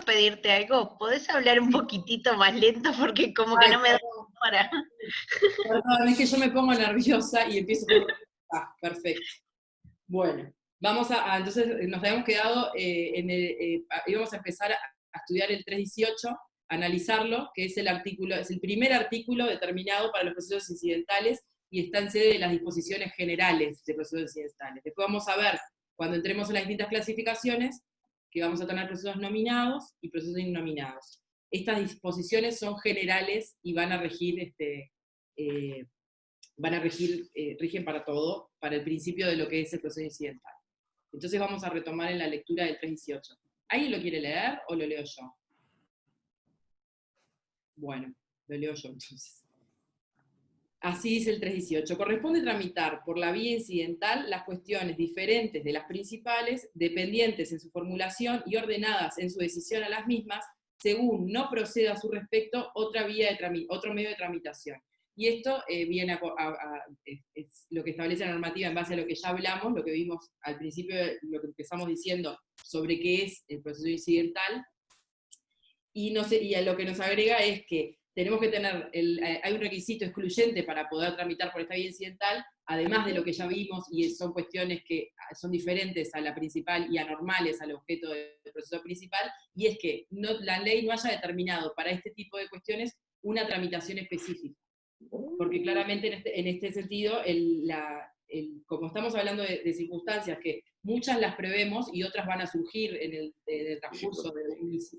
pedirte algo? ¿Podés hablar un poquitito más lento? Porque como que Ay, no me da perdón, para... perdón, es que yo me pongo nerviosa y empiezo como... Ah, perfecto. Bueno, entonces nos habíamos quedado íbamos a empezar a estudiar el 318, analizarlo, que es el primer artículo determinado para los procesos incidentales y está en sede de las disposiciones generales de procesos incidentales. Después vamos a ver, cuando entremos en las distintas clasificaciones, que vamos a tener procesos nominados y procesos innominados. Estas disposiciones son generales y van a regir rigen para todo, para el principio de lo que es el proceso incidental. Entonces vamos a retomar en la lectura del 318. ¿Alguien lo quiere leer o lo leo yo? Bueno, lo leo yo entonces. Así dice el 318. Corresponde tramitar por la vía incidental las cuestiones diferentes de las principales, dependientes en su formulación y ordenadas en su decisión a las mismas, según no proceda a su respecto otro medio de tramitación. Y esto viene es lo que establece la normativa en base a lo que ya hablamos, lo que vimos al principio, lo que empezamos diciendo sobre qué es el proceso incidental, y a lo que nos agrega es que tenemos que tener, hay un requisito excluyente para poder tramitar por esta vía incidental, además de lo que ya vimos, y son cuestiones que son diferentes a la principal y anormales al objeto del proceso principal, y es que la ley no haya determinado para este tipo de cuestiones una tramitación específica. Porque claramente en este sentido, como estamos hablando de circunstancias que muchas las prevemos y otras van a surgir en el transcurso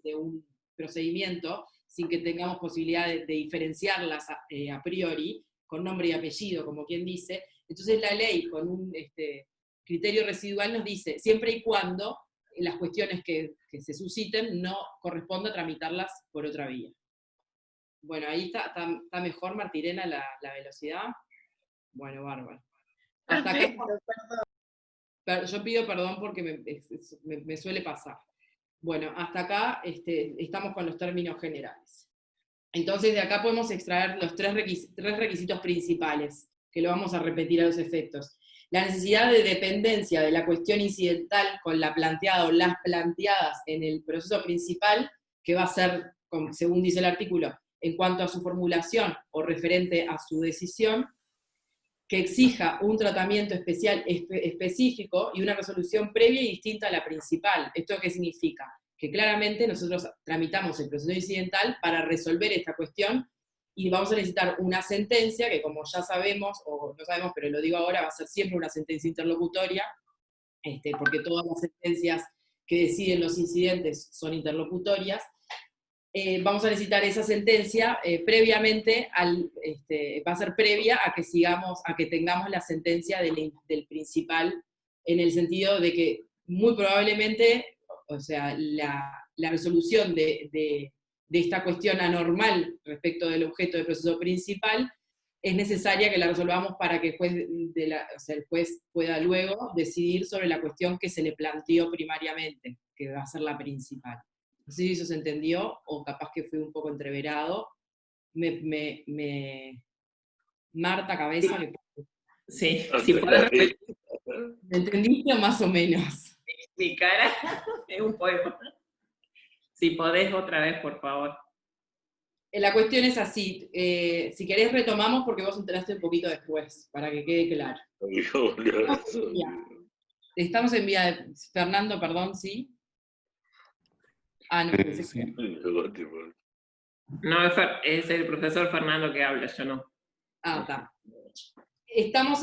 de un procedimiento, sin que tengamos posibilidad de diferenciarlas a priori, con nombre y apellido, como quien dice, entonces la ley con un criterio residual nos dice, siempre y cuando las cuestiones que se susciten no corresponda tramitarlas por otra vía. Bueno, ahí está mejor, Martirena, la velocidad. Bueno, bárbaro. Hasta acá, yo pido perdón porque me suele pasar. Bueno, hasta acá estamos con los términos generales. Entonces de acá podemos extraer los tres requisitos principales, que lo vamos a repetir a los efectos. La necesidad de dependencia de la cuestión incidental con la planteada o las planteadas en el proceso principal, que va a ser, según dice el artículo, en cuanto a su formulación o referente a su decisión, que exija un tratamiento especial específico y una resolución previa y distinta a la principal. ¿Esto qué significa? Que claramente nosotros tramitamos el proceso incidental para resolver esta cuestión y vamos a necesitar una sentencia que, como ya sabemos, o no sabemos, pero lo digo ahora, va a ser siempre una sentencia interlocutoria, porque todas las sentencias que deciden los incidentes son interlocutorias. Vamos a necesitar esa sentencia previamente, va a ser previa a que tengamos la sentencia del principal, en el sentido de que muy probablemente, o sea, la resolución de esta cuestión anormal respecto del objeto del proceso principal es necesaria que la resolvamos para que el juez pueda luego decidir sobre la cuestión que se le planteó primariamente, que va a ser la principal. No sé si eso se entendió, o capaz que fue un poco entreverado. Marta, cabeza, que... Sí, si podés repetir ¿Me entendiste o más o menos? mi cara, es un poema. Si podés otra vez, por favor. La cuestión es así, si querés retomamos porque vos entraste un poquito después, para que quede claro. Estamos en vía de... Fernando, perdón, ¿sí? Ah, no, pensé Sí. No, es el profesor Fernando que habla, yo no. Ah, está. Estamos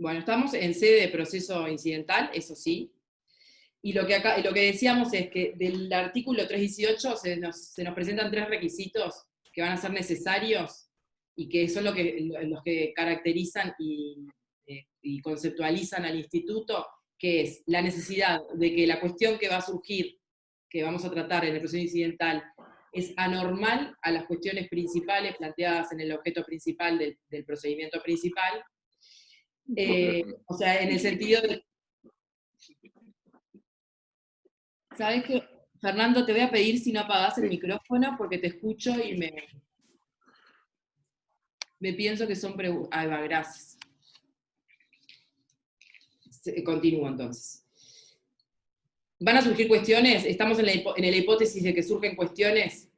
bueno, estamos en sede de proceso incidental, eso sí, y lo que decíamos es que del artículo 318 se nos presentan tres requisitos que van a ser necesarios y que son los que caracterizan y conceptualizan al instituto, que es la necesidad de que la cuestión que va a surgir, que vamos a tratar en el proceso incidental, es anormal a las cuestiones principales planteadas en el objeto principal del procedimiento principal. O sea, en el sentido de... ¿Sabes qué? Fernando, te voy a pedir si no apagás el micrófono porque te escucho y me pienso que son preguntas. Ahí va, gracias. Continúo entonces. van a surgir cuestiones, estamos en la hipótesis de que surgen cuestiones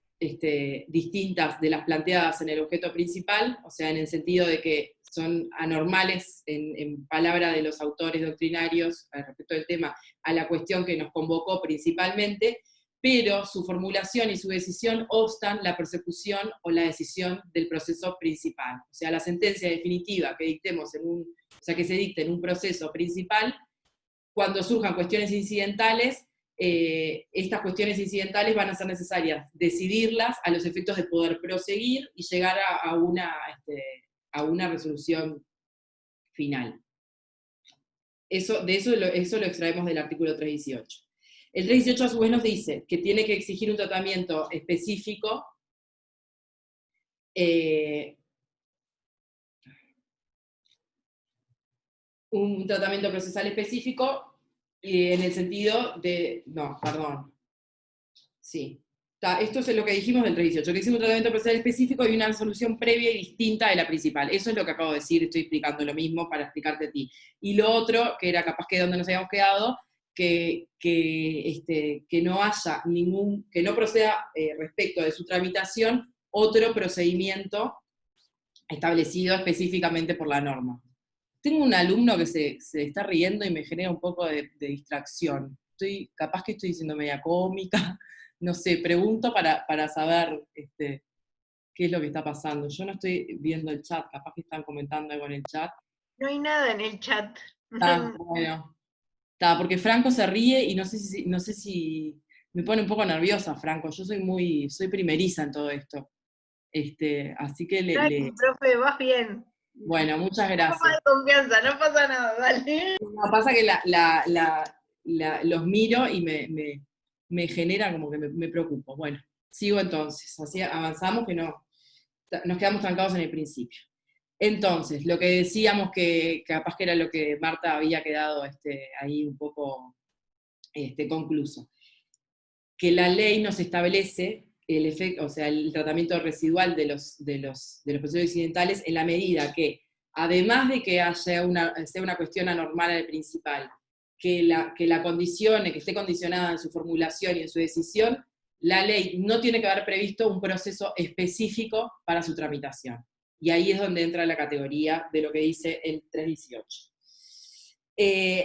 distintas de las planteadas en el objeto principal, o sea, en el sentido de que son anormales, en palabra de los autores doctrinarios respecto del tema, a la cuestión que nos convocó principalmente, pero su formulación y su decisión obstan la persecución o la decisión del proceso principal. O sea, la sentencia definitiva que dictemos que se dicte en un proceso principal, cuando surjan cuestiones incidentales, estas cuestiones incidentales van a ser necesarias decidirlas a los efectos de poder proseguir y llegar a una resolución final. Eso lo extraemos del artículo 318. El 318 a su vez nos dice que tiene que exigir un tratamiento específico un tratamiento procesal específico en el sentido de... No, perdón. Sí. Esto es lo que dijimos del 318, que existe un tratamiento procesal específico y una solución previa y distinta de la principal. Eso es lo que acabo de decir, estoy explicando lo mismo para explicarte a ti. Y lo otro, que era capaz que donde nos habíamos quedado, que no haya que no proceda respecto de su tramitación otro procedimiento establecido específicamente por la norma. Tengo un alumno que se está riendo y me genera un poco de distracción. Capaz que estoy diciendo media cómica, no sé, pregunto para saber qué es lo que está pasando. Yo no estoy viendo el chat, capaz que están comentando algo en el chat. No hay nada en el chat. Bueno. Porque Franco se ríe y no sé si me pone un poco nerviosa, Franco. Yo soy primeriza en todo esto. Así que profe, vas bien. Bueno, muchas gracias. No de confianza, no pasa nada, dale. No, pasa que los miro y me genera como que me preocupo. Bueno, sigo entonces, así avanzamos que nos quedamos trancados en el principio. Entonces, lo que decíamos que capaz que era lo que Marta había quedado ahí un poco concluso, que la ley nos establece el efecto, o sea, el tratamiento residual de los procesos incidentales en la medida que, además de que sea una cuestión anormal al principal, que la condicione, que esté condicionada en su formulación y en su decisión, la ley no tiene que haber previsto un proceso específico para su tramitación. Y ahí es donde entra la categoría de lo que dice el 318.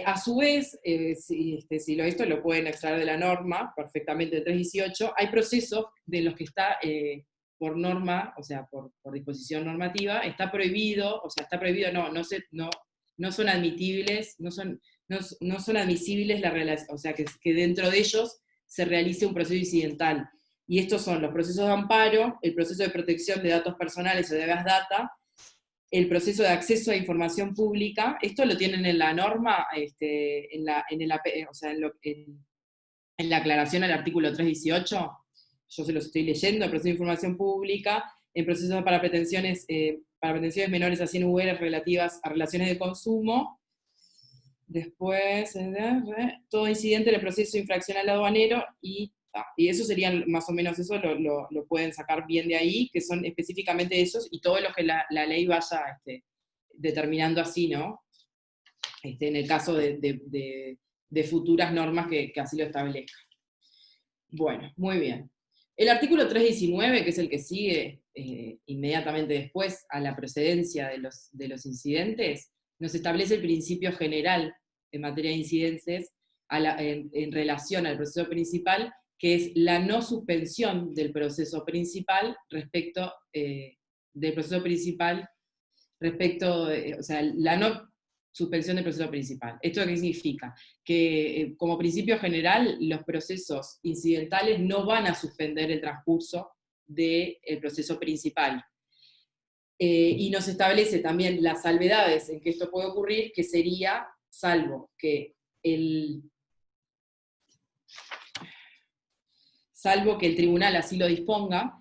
A su vez, esto lo pueden extraer de la norma, perfectamente el 318, hay procesos de los que está por norma, o sea, por disposición normativa, está prohibido, no son admitibles, no son admisibles o sea, que dentro de ellos se realice un proceso incidental. Y estos son los procesos de amparo, el proceso de protección de datos personales o de base data, el proceso de acceso a información pública. Esto lo tienen en la norma, en la aclaración al artículo 318, yo se los estoy leyendo, el proceso de información pública, en procesos para pretensiones menores a 100 UR relativas a relaciones de consumo. Después, todo incidente del proceso infraccional aduanero, y eso serían más o menos eso, lo pueden sacar bien de ahí, que son específicamente esos, y todo lo que la ley vaya determinando así, ¿no? En el caso de futuras normas que así lo establezcan. Bueno, muy bien. El artículo 319, que es el que sigue inmediatamente después a la precedencia de los incidentes, nos establece el principio general en materia de incidentes en relación al proceso principal, que es la no suspensión del proceso principal respecto del proceso principal, o sea, la no suspensión del proceso principal. ¿Esto qué significa? Que como principio general, los procesos incidentales no van a suspender el transcurso del proceso principal. Y nos establece también las salvedades en que esto puede ocurrir, que sería, salvo que el tribunal así lo disponga,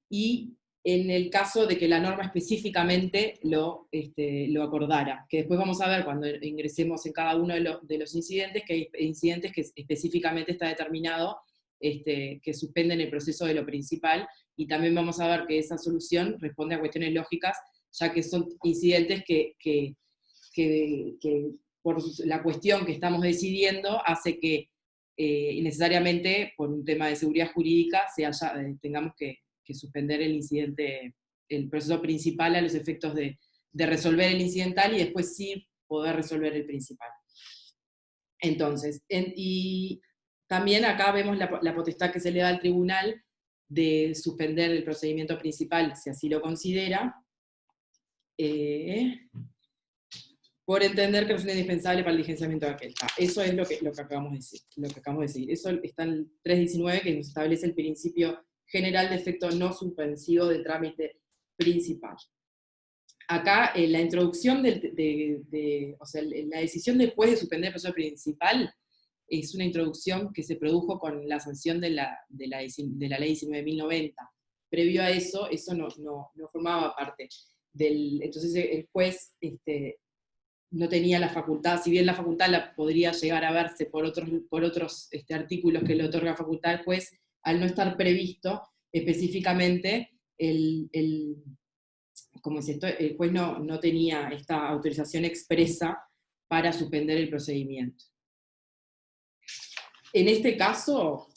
y en el caso de que la norma específicamente lo acordara, que después vamos a ver cuando ingresemos en cada uno de los incidentes, que hay incidentes que específicamente está determinado que suspenden el proceso de lo principal, y también vamos a ver que esa solución responde a cuestiones lógicas, ya que son incidentes que por la cuestión que estamos decidiendo hace que y necesariamente por un tema de seguridad jurídica tengamos que suspender el incidente, el proceso principal a los efectos de resolver el incidental y después sí poder resolver el principal. Entonces, y también acá vemos la potestad que se le da al tribunal de suspender el procedimiento principal, si así lo considera, por entender que resulta indispensable para el diligenciamiento de aquel. Eso es lo que acabamos de decir. Eso está en el 319, que nos establece el principio general de efecto no suspensivo del trámite principal. Acá, la introducción o sea, la decisión del juez de suspender el proceso principal es una introducción que se produjo con la sanción de la ley 19.090. Previo a eso no formaba parte del... Entonces el juez no tenía la facultad, si bien la facultad la podría llegar a verse por otros artículos que le otorga facultad al juez, al no estar previsto específicamente como si el juez no tenía esta autorización expresa para suspender el procedimiento. En este caso,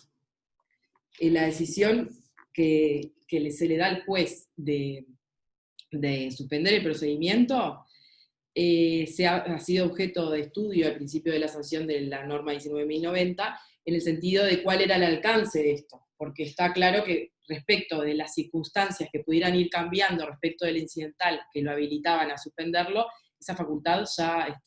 la decisión que se le da al juez de suspender el procedimiento ha sido objeto de estudio al principio de la sanción de la norma 19.090, en el sentido de cuál era el alcance de esto, porque está claro que respecto de las circunstancias que pudieran ir cambiando respecto del incidental que lo habilitaban a suspenderlo, esa facultad ya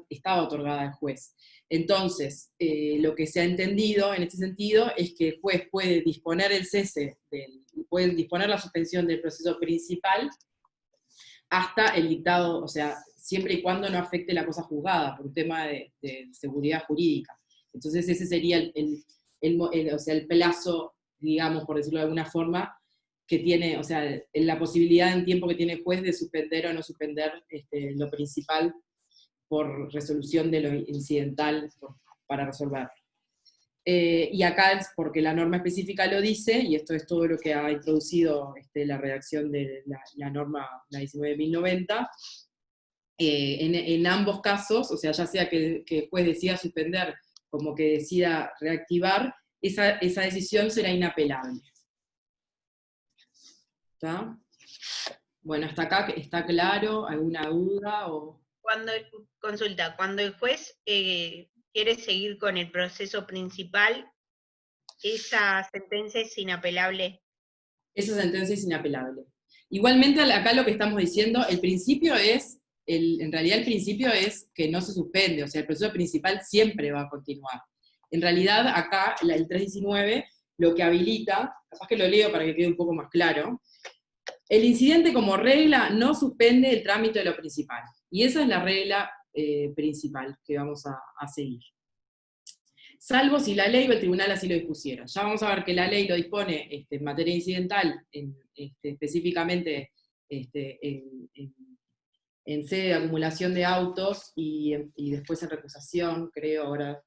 estaba otorgada al juez. Entonces, lo que se ha entendido en este sentido es que el juez puede disponer el cese, puede disponer la suspensión del proceso principal hasta el dictado, o sea, siempre y cuando no afecte la cosa juzgada, por un tema de seguridad jurídica. Entonces ese sería el plazo, digamos, por decirlo de alguna forma, que tiene, o sea, la posibilidad en tiempo que tiene el juez de suspender o no suspender lo principal por resolución de lo incidental para resolverlo. Y acá es porque la norma específica lo dice, y esto es todo lo que ha introducido la redacción de la norma, la 19.090, en ambos casos, o sea, ya sea que el juez decida suspender como que decida reactivar, esa decisión será inapelable. ¿Está? Bueno, hasta acá está claro, ¿alguna duda? Cuando el juez quiere seguir con el proceso principal, ¿esa sentencia es inapelable? Esa sentencia es inapelable. Igualmente acá lo que estamos diciendo, el principio es, en realidad el principio es que no se suspende, o sea, el proceso principal siempre va a continuar. En realidad acá, el 319, lo que habilita, capaz que lo leo para que quede un poco más claro, el incidente como regla no suspende el trámite de lo principal. Y esa es la regla principal que vamos a seguir. Salvo si la ley o el tribunal así lo dispusiera. Ya vamos a ver que la ley lo dispone en materia incidental, específicamente en sede de acumulación de autos y después en recusación, creo ahora.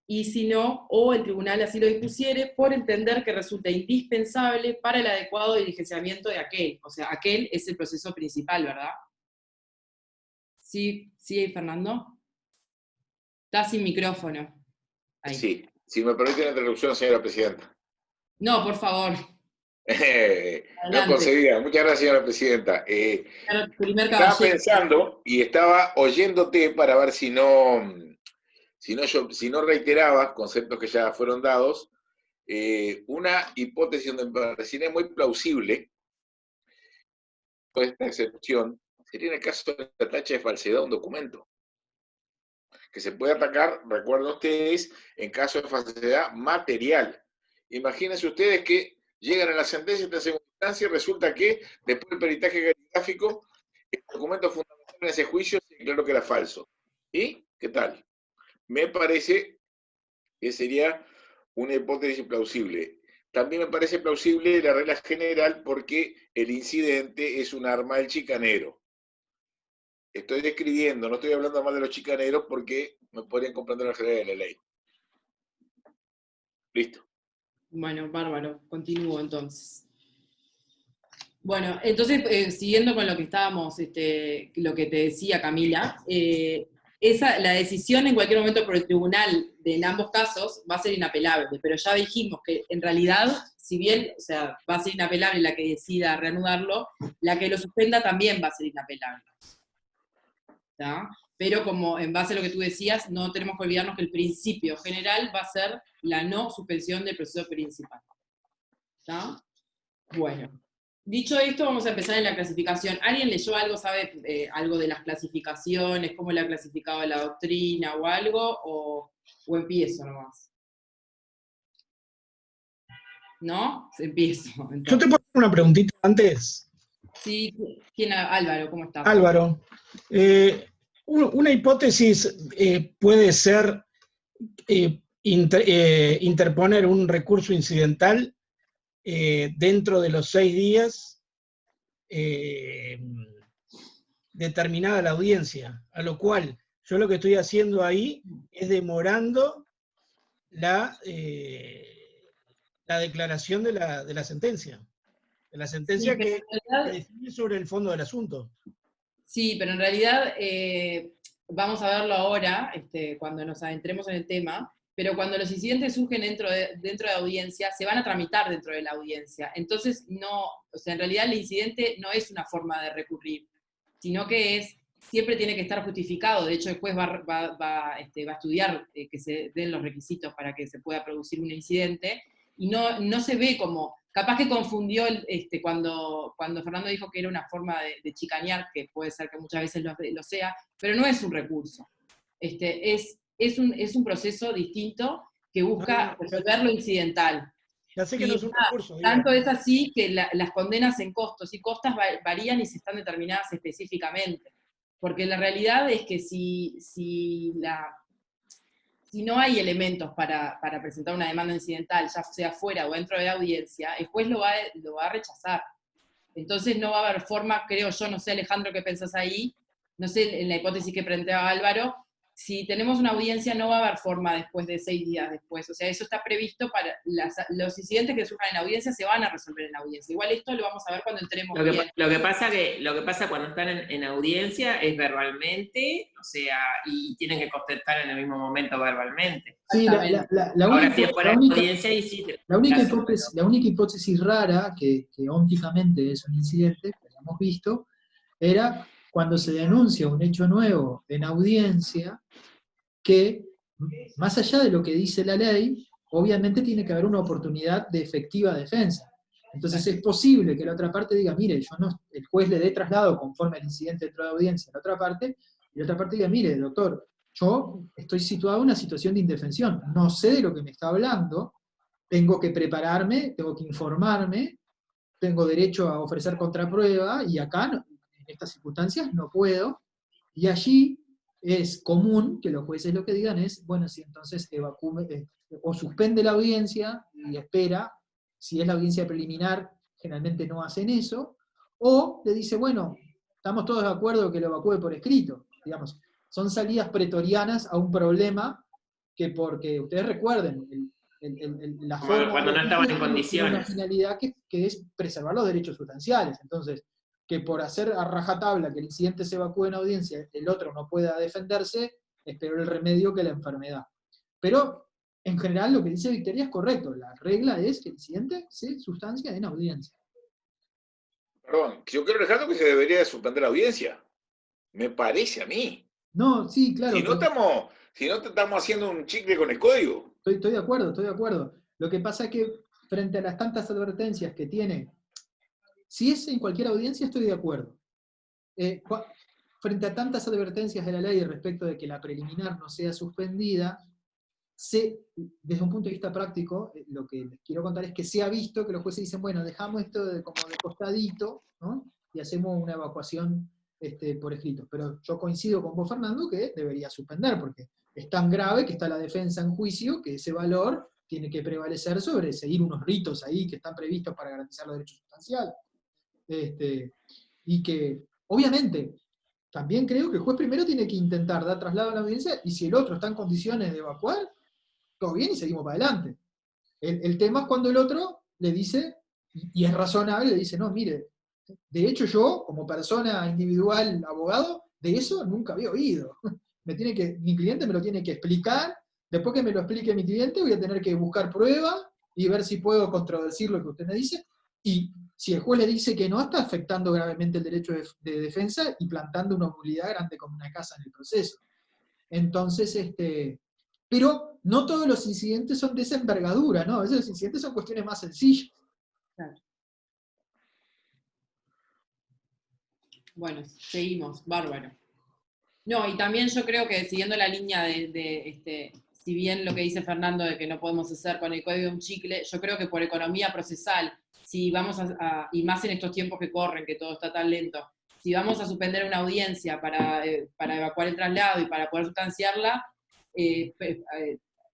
Y si no, o el tribunal así lo dispusiere, por entender que resulta indispensable para el adecuado diligenciamiento de aquel. O sea, aquel es el proceso principal, ¿verdad? ¿Sí, Fernando? Está sin micrófono. Ahí. Sí, si me permite la interrupción, señora presidenta. No, por favor. No conseguía. Muchas gracias, señora presidenta. Estaba pensando y estaba oyéndote para ver si no reiterabas conceptos que ya fueron dados. Una hipótesis donde me parecería muy plausible, esta excepción, sería en el caso de la tacha de falsedad de un documento, que se puede atacar, recuerden ustedes, en caso de falsedad material. Imagínense ustedes que llegan a la sentencia de segunda instancia y resulta que, después del peritaje caligráfico, el documento fundamental en ese juicio se declaró que era falso. ¿Y qué tal? Me parece que sería una hipótesis plausible. También me parece plausible la regla general porque el incidente es un arma del chicanero. Estoy describiendo, no estoy hablando más de los chicaneros porque me podrían comprender la general de la ley. Listo. Bueno, bárbaro. Continúo entonces. Bueno, entonces, siguiendo con lo que estábamos, lo que te decía Camila, la decisión en cualquier momento por el tribunal en ambos casos va a ser inapelable, pero ya dijimos que en realidad, si bien, o sea, va a ser inapelable la que decida reanudarlo, la que lo suspenda también va a ser inapelable. ¿Tá? Pero como en base a lo que tú decías, no tenemos que olvidarnos que el principio general va a ser la no suspensión del proceso principal. ¿Tá? Bueno, dicho esto, vamos a empezar en la clasificación. ¿Alguien leyó algo, sabe algo de las clasificaciones, cómo la ha clasificado la doctrina o algo? ¿O empiezo nomás? ¿No? Empiezo. Entonces. Yo te puedo hacer una preguntita antes. Sí, ¿quién? Álvaro, ¿cómo estás? Álvaro, una hipótesis puede ser interponer un recurso incidental dentro de los 6 días determinada la audiencia, a lo cual yo lo que estoy haciendo ahí es demorando la declaración de la sentencia. De la sentencia Sí, que define sobre el fondo del asunto. Sí, pero en realidad vamos a verlo ahora, cuando nos adentremos en el tema, pero cuando los incidentes surgen dentro de audiencia, se van a tramitar dentro de la audiencia. Entonces, no, o sea, en realidad el incidente no es una forma de recurrir, sino que siempre tiene que estar justificado. De hecho, el juez va a estudiar que se den los requisitos para que se pueda producir un incidente, y no se ve como, capaz que confundió cuando Fernando dijo que era una forma de chicanear, que puede ser que muchas veces lo sea, pero no es un recurso. Es un proceso distinto que busca resolver lo incidental. Ya sé que no es un recurso. Tanto es así que las condenas en costos y costas varían y se están determinadas específicamente. Porque la realidad es que si no hay elementos para presentar una demanda incidental, ya sea fuera o dentro de la audiencia, el juez lo va a rechazar. Entonces no va a haber forma, creo yo, no sé Alejandro qué pensás ahí, no sé en la hipótesis que planteaba Álvaro, si tenemos una audiencia no va a haber forma después de 6 días después, o sea, eso está previsto para los incidentes que surjan en la audiencia se van a resolver en la audiencia. Igual esto lo vamos a ver cuando entremos bien. Lo que pasa cuando están en audiencia es verbalmente, o sea, y tienen que contestar en el mismo momento verbalmente. Sí, Ahora, si es fuera de audiencia, y sí, la única hipótesis rara que ópticamente es un incidente, que lo hemos visto, era cuando se denuncia un hecho nuevo en audiencia, que más allá de lo que dice la ley, obviamente tiene que haber una oportunidad de efectiva defensa. Entonces es posible que la otra parte diga, mire, el juez le dé traslado conforme al incidente dentro de la audiencia a la otra parte, y la otra parte diga, mire, doctor, yo estoy situado en una situación de indefensión, no sé de lo que me está hablando, tengo que prepararme, tengo que informarme, tengo derecho a ofrecer contraprueba, y acá, en estas circunstancias, no puedo, y allí es común que los jueces lo que digan es, bueno, si entonces o suspende la audiencia y espera, si es la audiencia preliminar, generalmente no hacen eso, o le dice, bueno, estamos todos de acuerdo que lo evacúe por escrito, digamos, son salidas pretorianas a un problema que, porque ustedes recuerden, la forma cuando no estaban en condiciones. tiene una finalidad que es preservar los derechos sustanciales, entonces, que por hacer a rajatabla que el incidente se evacúe en audiencia, el otro no pueda defenderse, es peor el remedio que la enfermedad. Pero, en general, lo que dice Victoria es correcto, la regla es que el incidente se sustancia en audiencia. Perdón, yo creo, Alejandro, que se debería de suspender la audiencia. Me parece a mí. No, sí, claro. Si no estamos haciendo un chicle con el código. Estoy de acuerdo. Lo que pasa es que, frente a las tantas advertencias que tiene, si es en cualquier audiencia, estoy de acuerdo. Frente a tantas advertencias de la ley respecto de que la preliminar no sea suspendida, desde un punto de vista práctico, lo que les quiero contar es que se ha visto que los jueces dicen, bueno, dejamos esto como de costadito, ¿no? Y hacemos una evacuación por escrito. Pero yo coincido con vos, Fernando, que debería suspender, porque es tan grave que está la defensa en juicio, que ese valor tiene que prevalecer sobre seguir unos ritos ahí que están previstos para garantizar los derechos sustanciales. Y que, obviamente, también creo que el juez primero tiene que intentar dar traslado a la audiencia, y si el otro está en condiciones de evacuar, todo bien y seguimos para adelante. El tema es cuando el otro le dice, y es razonable, le dice, no, mire, de hecho yo, como persona individual, abogado, de eso nunca había oído. mi cliente me lo tiene que explicar, después que me lo explique mi cliente voy a tener que buscar pruebas y ver si puedo contradecir lo que usted me dice, y si el juez le dice que no, está afectando gravemente el derecho de defensa y plantando una nulidad grande como una casa en el proceso. Entonces, pero no todos los incidentes son de esa envergadura, ¿no? A veces los incidentes son cuestiones más sencillas. Claro. Bueno, seguimos, bárbaro. No, y también yo creo que siguiendo la línea si bien lo que dice Fernando de que no podemos hacer con el código un chicle, yo creo que por economía procesal, si vamos y más en estos tiempos que corren, que todo está tan lento, si vamos a suspender una audiencia para evacuar el traslado y para poder sustanciarla,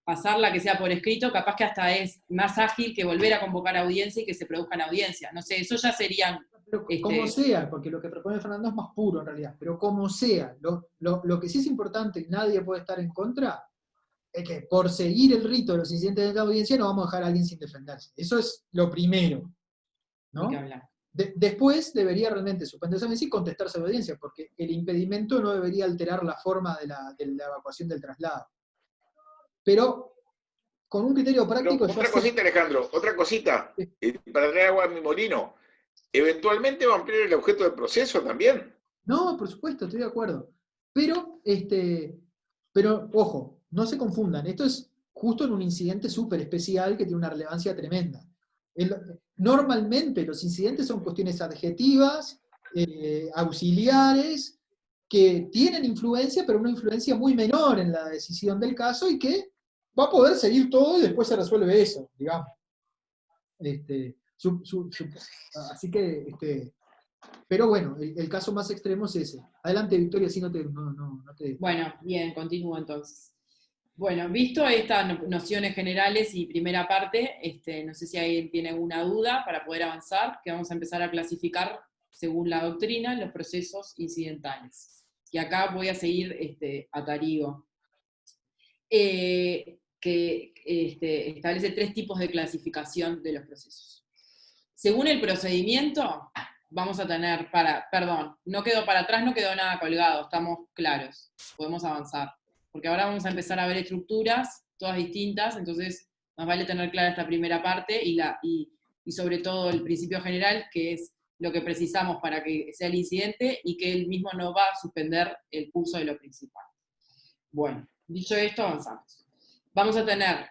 pasarla que sea por escrito, capaz que hasta es más ágil que volver a convocar audiencia y que se produzcan audiencias. No sé, eso ya serían... Pero como sea, porque lo que propone Fernando es más puro en realidad, pero como sea, lo que sí es importante y nadie puede estar en contra, es que por seguir el rito de los incidentes de la audiencia no vamos a dejar a alguien sin defenderse. Eso es lo primero, ¿no? Hay que hablar. Después debería realmente suspenderse la audiencia y contestarse a la audiencia, porque el impedimento no debería alterar la forma de la evacuación del traslado. Pero con un criterio práctico... Otra cosita, Alejandro, otra cosita, para traer agua a mi molino. Eventualmente va a ampliar el objeto del proceso también. No, por supuesto, estoy de acuerdo. Pero, ojo, no se confundan. Esto es justo en un incidente súper especial que tiene una relevancia tremenda. Normalmente los incidentes son cuestiones adjetivas, auxiliares, que tienen influencia, pero una influencia muy menor en la decisión del caso y que va a poder seguir todo y después se resuelve eso, digamos. Así que, pero bueno, el caso más extremo es ese. Adelante, Victoria, si no te... Bueno, bien, continúo entonces. Bueno, visto estas nociones generales y primera parte, no sé si alguien tiene alguna duda para poder avanzar, que vamos a empezar a clasificar, según la doctrina, los procesos incidentales. Y acá voy a seguir a Tarigo, que establece 3 tipos de clasificación de los procesos. Según el procedimiento, vamos a tener perdón, no quedó para atrás, no quedó nada colgado, estamos claros, podemos avanzar. Porque ahora vamos a empezar a ver estructuras, todas distintas, entonces nos vale tener clara esta primera parte y sobre todo el principio general, que es lo que precisamos para que sea el incidente y que él mismo no va a suspender el curso de lo principal. Bueno, dicho esto, avanzamos. Vamos a tener,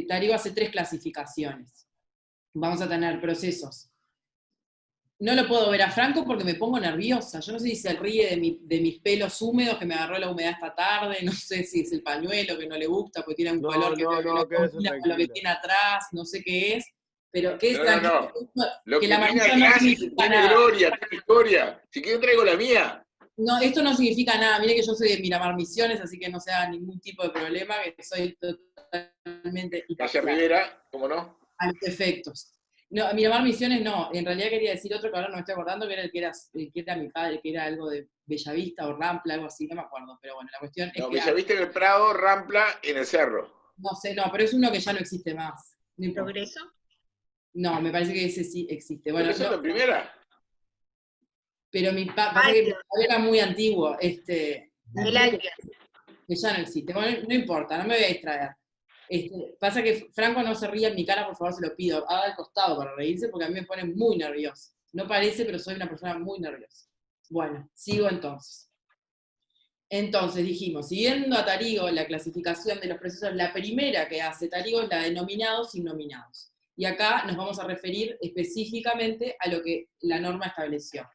Tarigo hace 3 clasificaciones. Vamos a tener procesos. No lo puedo ver a Franco porque me pongo nerviosa. Yo no sé si se ríe de mis pelos húmedos, que me agarró la humedad esta tarde, no sé si es el pañuelo que no le gusta, porque tiene un color que no combina con lo que tiene atrás, no sé qué es, pero que es No. Lo que la tiene mancha atrás no es significa tiene nada. gloria, tiene historia. Si quieren traigo la mía. No, esto no significa nada. Mire que yo soy de Miramar Misiones, así que no sea ningún tipo de problema, que soy totalmente Hacia imparcial Rivera, ¿cómo no? a los efectos. No, Miramar Misiones no, en realidad quería decir otro que ahora no me estoy acordando, que era el que era mi padre, que era algo de Bellavista o Rampla, algo así, no me acuerdo, pero bueno, la cuestión es No, que... Bellavista en el Prado, Rampla en el Cerro. No sé, no, pero es uno que ya no existe más. No importa. ¿Progreso? No, me parece que ese sí existe. Bueno, ¿Eso es no, la primera? pero pasa que mi padre era muy antiguo, El Alpia. que ya no existe. Bueno, no importa, no me voy a distraer. Pasa que Franco no se ríe en mi cara, por favor, se lo pido. Haga al costado para reírse, porque a mí me pone muy nervioso. No parece, pero soy una persona muy nerviosa. Bueno, sigo entonces. Entonces dijimos, siguiendo a Tarigo la clasificación de los procesos, la primera que hace Tarigo es la de nominados y nominados. Y acá nos vamos a referir específicamente a lo que la norma estableció.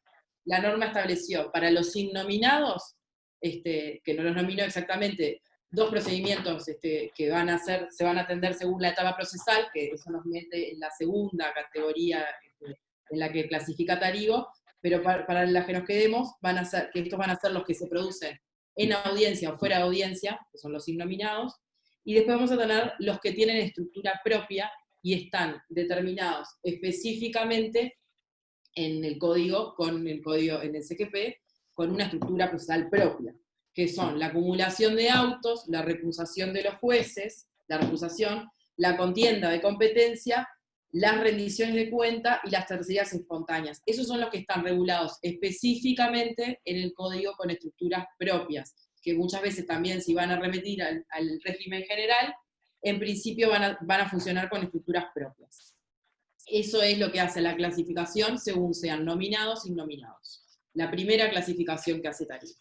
La norma estableció para los innominados, que no los nominó exactamente, 2 procedimientos que se van a atender según la etapa procesal, que eso nos mete en la segunda categoría en la que clasifica Tarigo, pero para las que nos quedemos, que estos van a ser los que se producen en audiencia o fuera de audiencia, que son los innominados, y después vamos a tener los que tienen estructura propia y están determinados específicamente en el código, en el CGP, con una estructura procesal propia, que son la acumulación de autos, la recusación de los jueces, la contienda de competencia, las rendiciones de cuenta y las tercerías espontáneas. Esos son los que están regulados específicamente en el código con estructuras propias. que muchas veces también si van a remitir al régimen general, en principio van a funcionar con estructuras propias. Eso es lo que hace la clasificación según sean nominados y innominados. La primera clasificación que hace Tarígo.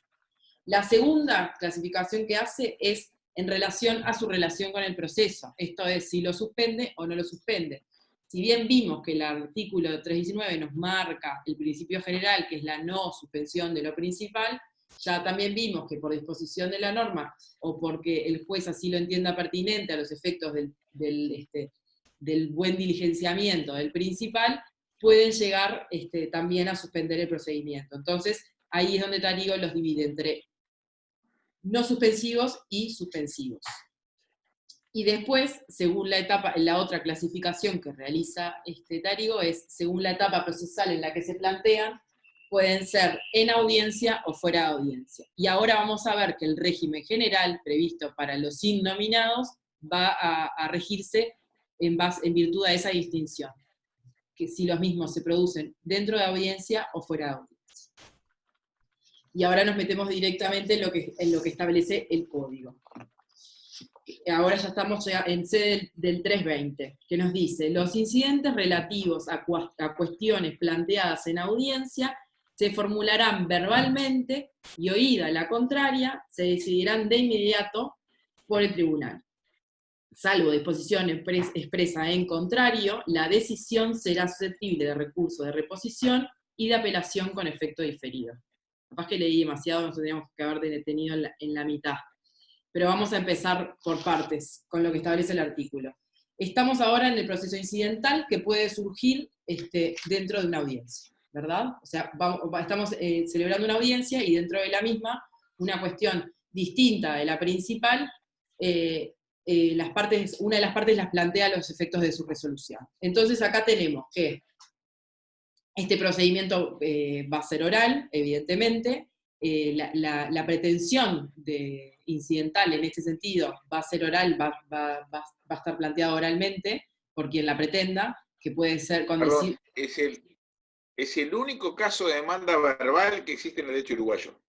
La segunda clasificación que hace es en relación a su relación con el proceso. Esto es si lo suspende o no lo suspende. Si bien vimos que el artículo 319 nos marca el principio general, que es la no suspensión de lo principal, ya también vimos que por disposición de la norma, o porque el juez así lo entienda pertinente a los efectos del buen diligenciamiento del principal, pueden llegar también a suspender el procedimiento. Entonces, ahí es donde Tarígo los divide entre no suspensivos y suspensivos. Y después, según la etapa, la otra clasificación que realiza Tarígo es, según la etapa procesal en la que se plantean, pueden ser en audiencia o fuera de audiencia. Y ahora vamos a ver que el régimen general previsto para los innominados va a regirse en virtud de esa distinción, que si los mismos se producen dentro de audiencia o fuera de audiencia. Y ahora nos metemos directamente en lo que establece el código. Ahora ya estamos en C del 320, que nos dice, los incidentes relativos a cuestiones planteadas en audiencia se formularán verbalmente y oída la contraria, se decidirán de inmediato por el tribunal. Salvo disposición expresa en contrario, la decisión será susceptible de recurso de reposición y de apelación con efecto diferido. Capaz que leí demasiado, nos tendríamos que haber detenido en la mitad. Pero vamos a empezar por partes, con lo que establece el artículo. Estamos ahora en el proceso incidental que puede surgir dentro de una audiencia, ¿verdad? O sea, estamos celebrando una audiencia y dentro de la misma, una cuestión distinta de la principal, una de las partes las plantea los efectos de su resolución. Entonces acá tenemos que este procedimiento va a ser oral, evidentemente, la pretensión incidental en este sentido va a ser oral, va a estar planteada oralmente por quien la pretenda, que puede ser Perdón, es el único caso de demanda verbal que existe en el derecho uruguayo.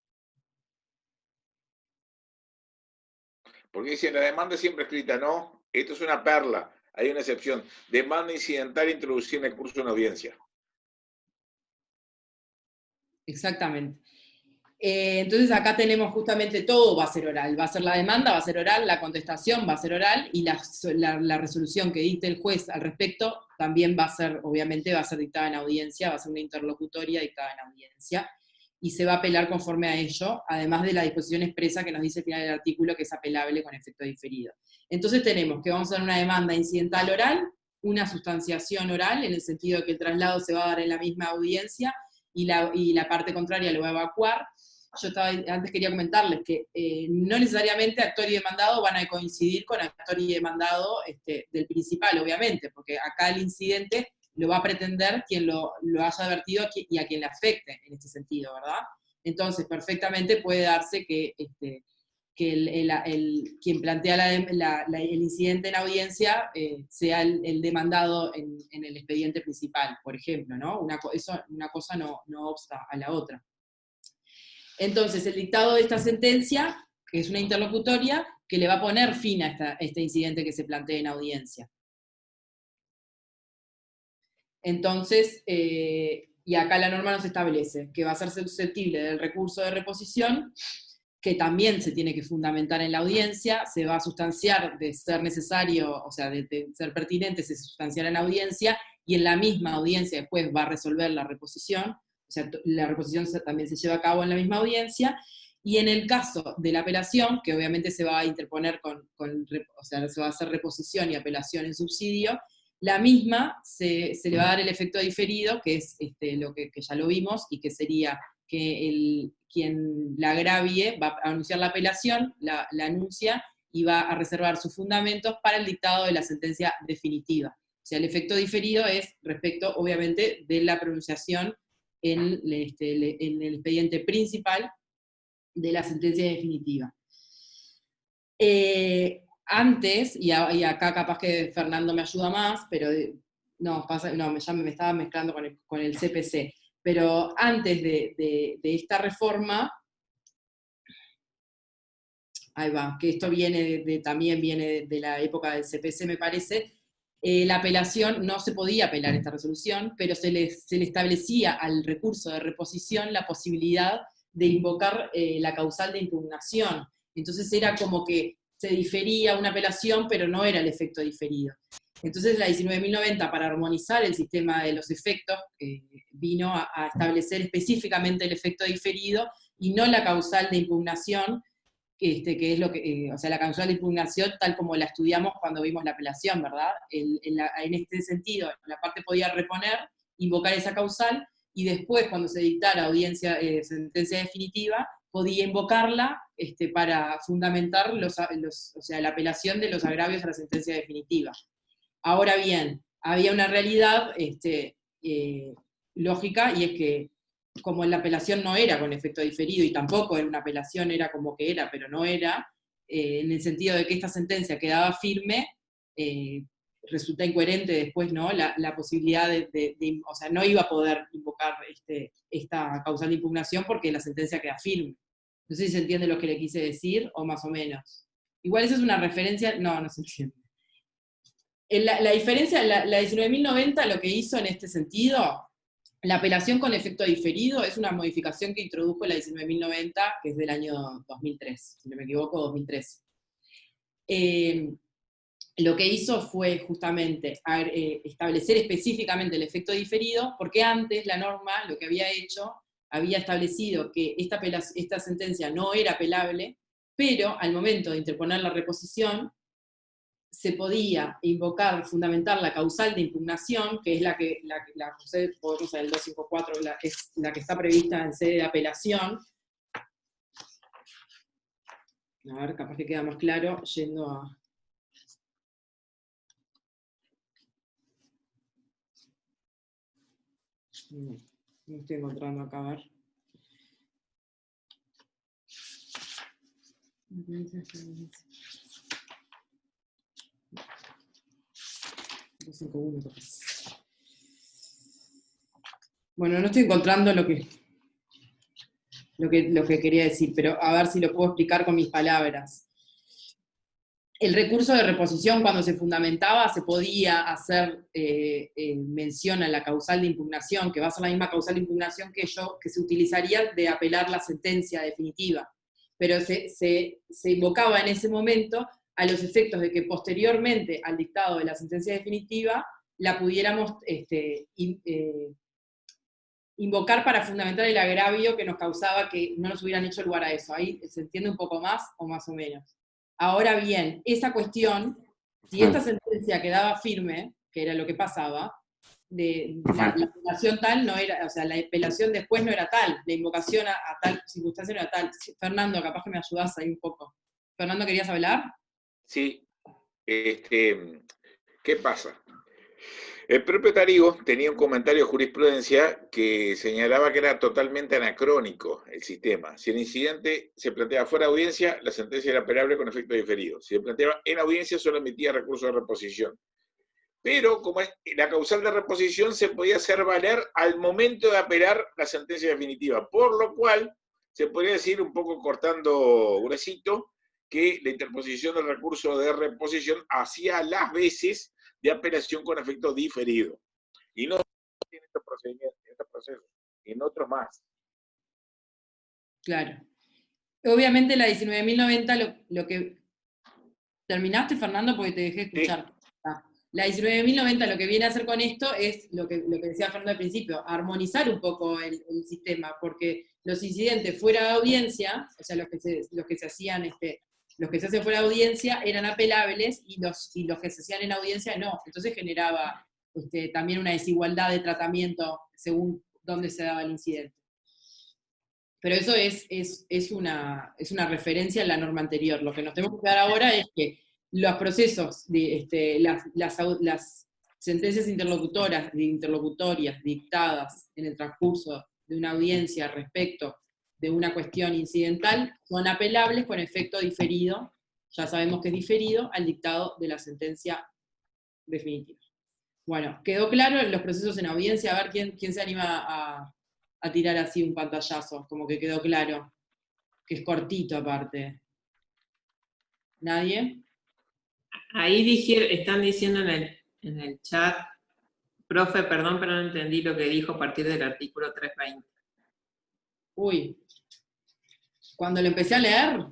Porque dicen, la demanda siempre escrita, no, esto es una perla, hay una excepción. Demanda incidental introducida en el curso de una audiencia. Exactamente. Entonces acá tenemos justamente todo va a ser oral, va a ser la demanda, va a ser oral, la contestación va a ser oral, y la resolución que dicte el juez al respecto también va a ser, obviamente va a ser dictada en audiencia, va a ser una interlocutoria dictada en audiencia, y se va a apelar conforme a ello, además de la disposición expresa que nos dice al final del artículo que es apelable con efecto diferido. Entonces tenemos que vamos a dar una demanda incidental oral, una sustanciación oral, en el sentido de que el traslado se va a dar en la misma audiencia, y la parte contraria lo va a evacuar. Yo antes quería comentarles que no necesariamente actor y demandado van a coincidir con actor y demandado del principal, obviamente, porque acá el incidente lo va a pretender quien lo haya advertido y a quien le afecte en este sentido, ¿verdad? Entonces, perfectamente puede darse que quien plantea el incidente en audiencia sea el demandado en el expediente principal, por ejemplo, ¿no? Una cosa no obsta a la otra. Entonces, el dictado de esta sentencia, que es una interlocutoria, que le va a poner fin a este incidente que se plantea en audiencia. Entonces, y acá la norma nos establece que va a ser susceptible del recurso de reposición, que también se tiene que fundamentar en la audiencia, se va a sustanciar de ser necesario, o sea, de ser pertinente, se sustanciará en la audiencia, y en la misma audiencia después va a resolver la reposición, o sea, la reposición también se lleva a cabo en la misma audiencia, y en el caso de la apelación, que obviamente se va a interponer o sea, se va a hacer reposición y apelación en subsidio, la misma se le va a dar el efecto diferido, que es lo que ya lo vimos, y que sería que quien la agravie va a anunciar la apelación, la anuncia, y va a reservar sus fundamentos para el dictado de la sentencia definitiva. O sea, el efecto diferido es respecto, obviamente, de la pronunciación en el expediente principal de la sentencia definitiva. Antes, y acá capaz que Fernando me ayuda más, pero ya me estaba mezclando con el CPC, pero antes de esta reforma, ahí va, que esto viene también viene de la época del CPC, me parece. La apelación, no se podía apelar esta resolución, pero se le establecía al recurso de reposición la posibilidad de invocar la causal de impugnación. Entonces era como que se difería una apelación, pero no era el efecto diferido. Entonces la 19.090, para armonizar el sistema de los efectos, vino a establecer específicamente el efecto diferido y no la causal de impugnación, que es lo que, o sea, la causal de impugnación tal como la estudiamos cuando vimos la apelación, ¿verdad? En este sentido, la parte podía reponer, invocar esa causal, y después, cuando se dictara sentencia definitiva, podía invocarla para fundamentar o sea, la apelación de los agravios a la sentencia definitiva. Ahora bien, había una realidad lógica, y es que como la apelación no era con efecto diferido, y tampoco era una apelación, era como que era, pero no era, en el sentido de que esta sentencia quedaba firme, resulta incoherente después, ¿no? La posibilidad o sea, no iba a poder invocar esta causal de impugnación porque la sentencia queda firme. No sé si se entiende lo que le quise decir, o más o menos. Igual esa es una referencia, no se entiende. La diferencia, la 19.090 lo que hizo en este sentido, la apelación con efecto diferido es una modificación que introdujo la 19.090, que es del año 2003, si no me equivoco, 2013. Lo que hizo fue justamente establecer específicamente el efecto diferido, porque antes la norma lo que había hecho, había establecido que esta sentencia no era apelable, pero al momento de interponer la reposición, se podía invocar, fundamentar la causal de impugnación, que es la podemos el 254, es la que está prevista en sede de apelación. A ver, capaz que queda más claro yendo a... No estoy encontrando acá, a ver. Bueno, no estoy encontrando lo que quería decir, pero a ver si lo puedo explicar con mis palabras. El recurso de reposición, cuando se fundamentaba, se podía hacer mención a la causal de impugnación, que va a ser la misma causal de impugnación que se utilizaría de apelar la sentencia definitiva. Pero se invocaba en ese momento a los efectos de que posteriormente al dictado de la sentencia definitiva la pudiéramos invocar para fundamentar el agravio que nos causaba que no nos hubieran hecho lugar a eso. Ahí se entiende un poco más o más o menos. Ahora bien, esa cuestión, si esta sentencia quedaba firme, que era lo que pasaba, la apelación tal no era, o sea, la apelación después no era tal, la invocación a tal circunstancia no era tal. Fernando, capaz que me ayudás ahí un poco. Fernando, ¿querías hablar? Sí. ¿Qué pasa? El propio Tarigo tenía un comentario de jurisprudencia que señalaba que era totalmente anacrónico el sistema. Si el incidente se planteaba fuera de audiencia, la sentencia era apelable con efecto diferido. Si se planteaba en audiencia, solo emitía recurso de reposición. Pero como la causal de reposición se podía hacer valer al momento de apelar la sentencia definitiva, por lo cual se podría decir, un poco cortando gruesito, que la interposición del recurso de reposición hacía las veces de apelación con efecto diferido. Y no en estos procedimientos, en estos procesos, en otros más. Claro. Obviamente la 19.090, lo que... ¿Terminaste, Fernando? Porque te dejé escuchar. Sí. La 19.090 lo que viene a hacer con esto es lo que decía Fernando al principio, armonizar un poco el sistema, porque los incidentes fuera de audiencia, o sea, los que se hacían los que se hacen fuera de audiencia eran apelables, y los que se hacían en audiencia no. Entonces generaba también una desigualdad de tratamiento según dónde se daba el incidente. Pero eso es una referencia a la norma anterior. Lo que nos tenemos que dar ahora es que los procesos, las sentencias interlocutorias dictadas en el transcurso de una audiencia respecto de una cuestión incidental son apelables con efecto diferido, ya sabemos que es diferido, al dictado de la sentencia definitiva. Bueno, quedó claro los procesos en audiencia. A ver quién se anima a tirar así un pantallazo, como que quedó claro, que es cortito aparte. ¿Nadie? Ahí están diciendo en el chat, profe, perdón, pero no entendí lo que dijo a partir del artículo 320. Uy, cuando lo empecé a leer,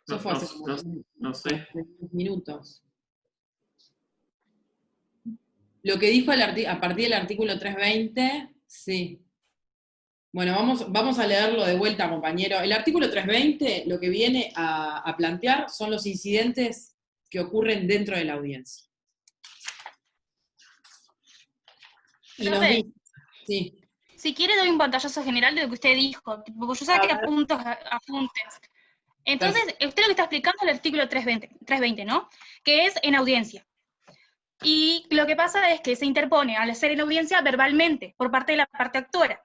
eso No, fue hace como no sé. 10 minutos. Lo que dijo a partir del artículo 320, sí. Bueno, vamos a leerlo de vuelta, compañero. El artículo 320 lo que viene a plantear son los incidentes que ocurren dentro de la audiencia. Y nos Profe, dice, sí. si quiere doy un pantallazo general de lo que usted dijo, porque yo saqué apuntes. Entonces, usted lo que está explicando es el artículo 320, ¿no? Que es en audiencia. Y lo que pasa es que se interpone al hacer en audiencia verbalmente, por parte de la parte actora.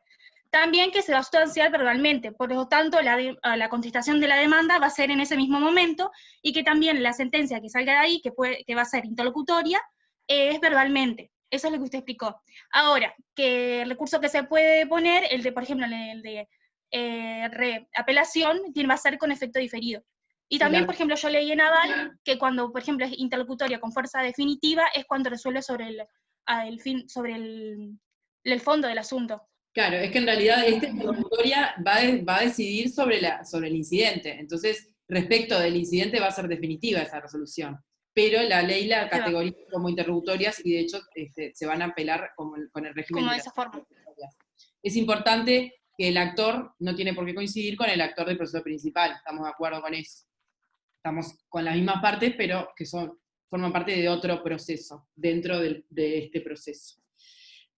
También que se va a sustanciar verbalmente, por lo tanto la contestación de la demanda va a ser en ese mismo momento, y que también la sentencia que salga de ahí, que va a ser interlocutoria, es verbalmente. Eso es lo que usted explicó. Ahora, que el recurso que se puede poner, el de, por ejemplo, el de apelación, va a ser con efecto diferido. Y también, por ejemplo, yo leí en Aval que cuando, por ejemplo, es interlocutoria con fuerza definitiva, es cuando resuelve sobre el fondo del asunto. Claro, es que en realidad esta interlocutoria va a decidir sobre el incidente. Entonces, respecto del incidente va a ser definitiva esa resolución. Pero la ley la categoriza como interlocutorias y de hecho se van a apelar con el régimen como de de esa forma. Es importante que el actor no tiene por qué coincidir con el actor del proceso principal. Estamos de acuerdo con eso. Estamos con las mismas partes, pero que forman parte de otro proceso, dentro de este proceso.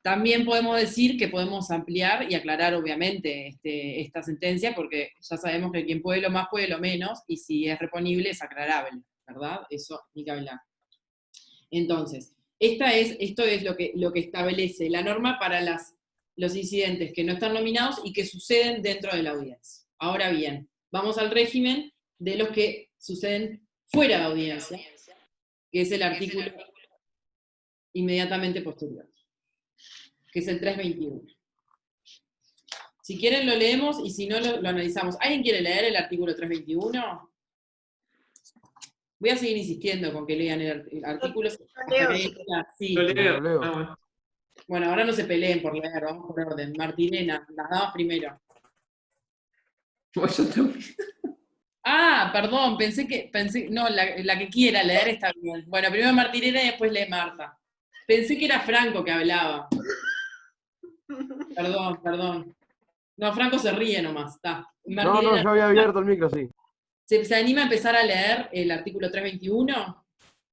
También podemos decir que podemos ampliar y aclarar, obviamente, esta sentencia, porque ya sabemos que quien puede lo más puede lo menos, y si es reponible es aclarable, ¿verdad? Eso ni que hablar. Entonces, esto es lo que establece la norma para los incidentes que no están nominados y que suceden dentro de la audiencia. Ahora bien, vamos al régimen de los que suceden fuera de audiencia, que es el artículo inmediatamente posterior, que es el 321. Si quieren lo leemos y si no lo analizamos. ¿Alguien quiere leer el artículo 321? Voy a seguir insistiendo con que lean el artículo. Sí. Lo leo. Lo leo. Bueno. Bueno, ahora no se peleen por leer, vamos por orden. Martirena, las damas primero. Pues yo también. Ah, perdón, no, la que quiera leer está bien. Bueno, primero Martirena y después lee Marta. Pensé que era Franco que hablaba. Perdón. No, Franco se ríe nomás, está. No, yo había abierto el micro, sí. ¿Se anima a empezar a leer el artículo 321?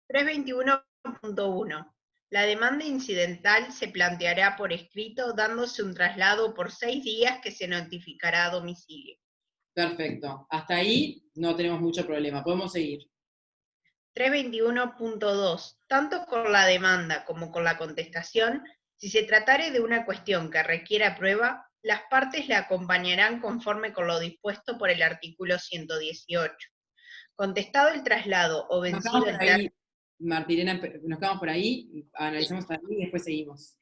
321.1. La demanda incidental se planteará por escrito dándose un traslado por 6 días que se notificará a domicilio. Perfecto. Hasta ahí no tenemos mucho problema. Podemos seguir. 321.2. Tanto con la demanda como con la contestación, si se tratare de una cuestión que requiera prueba, las partes la acompañarán conforme con lo dispuesto por el artículo 118. Contestado el traslado o vencido el término. Martirena, nos quedamos por ahí, analizamos hasta ahí y después seguimos.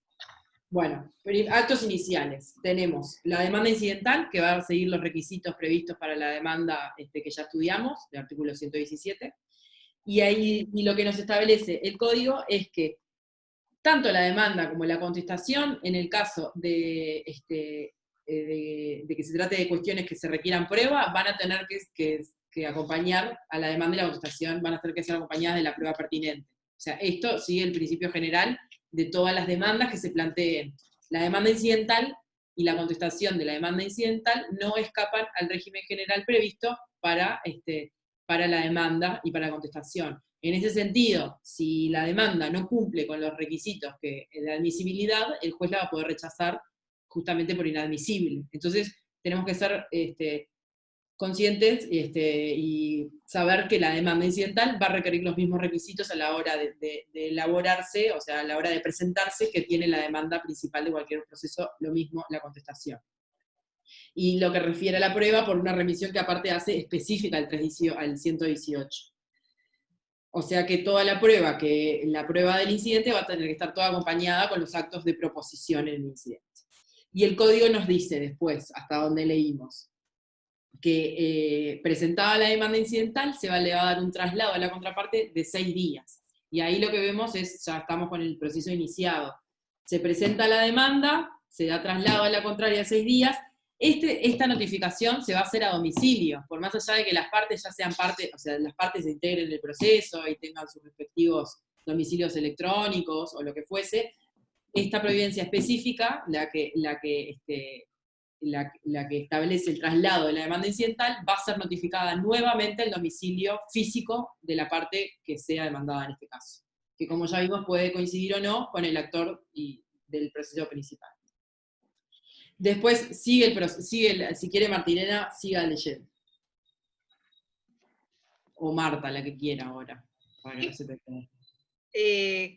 Bueno, actos iniciales. Tenemos la demanda incidental, que va a seguir los requisitos previstos para la demanda que ya estudiamos, del artículo 117, y lo que nos establece el código es que tanto la demanda como la contestación, en el caso de que se trate de cuestiones que se requieran prueba, van a tener que acompañar a la demanda y la contestación, van a tener que ser acompañadas de la prueba pertinente. O sea, esto sigue el principio general de todas las demandas que se planteen. La demanda incidental y la contestación de la demanda incidental no escapan al régimen general previsto para la demanda y para la contestación. En ese sentido, si la demanda no cumple con los requisitos de admisibilidad, el juez la va a poder rechazar justamente por inadmisible. Entonces, tenemos que ser conscientes y saber que la demanda incidental va a requerir los mismos requisitos a la hora de elaborarse, o sea, a la hora de presentarse, que tiene la demanda principal de cualquier proceso, lo mismo la contestación. Y lo que refiere a la prueba, por una remisión que aparte hace específica al 118. O sea que toda la prueba del incidente va a tener que estar toda acompañada con los actos de proposición en el incidente. Y el código nos dice después, hasta donde leímos, que presentada la demanda incidental, le va a dar un traslado a la contraparte de 6 días. Y ahí lo que vemos es, ya estamos con el proceso iniciado. Se presenta la demanda, se da traslado a la contraria de 6 días. Esta notificación se va a hacer a domicilio, por más allá de que las partes ya sean parte, o sea, las partes se integren en el proceso y tengan sus respectivos domicilios electrónicos o lo que fuese. Esta providencia específica, la que establece el traslado de la demanda incidental, va a ser notificada nuevamente al domicilio físico de la parte que sea demandada en este caso, que como ya vimos puede coincidir o no con el actor del proceso principal. Después si quiere Martinena, siga leyendo. O Marta, la que quiera ahora, para que no se te quede.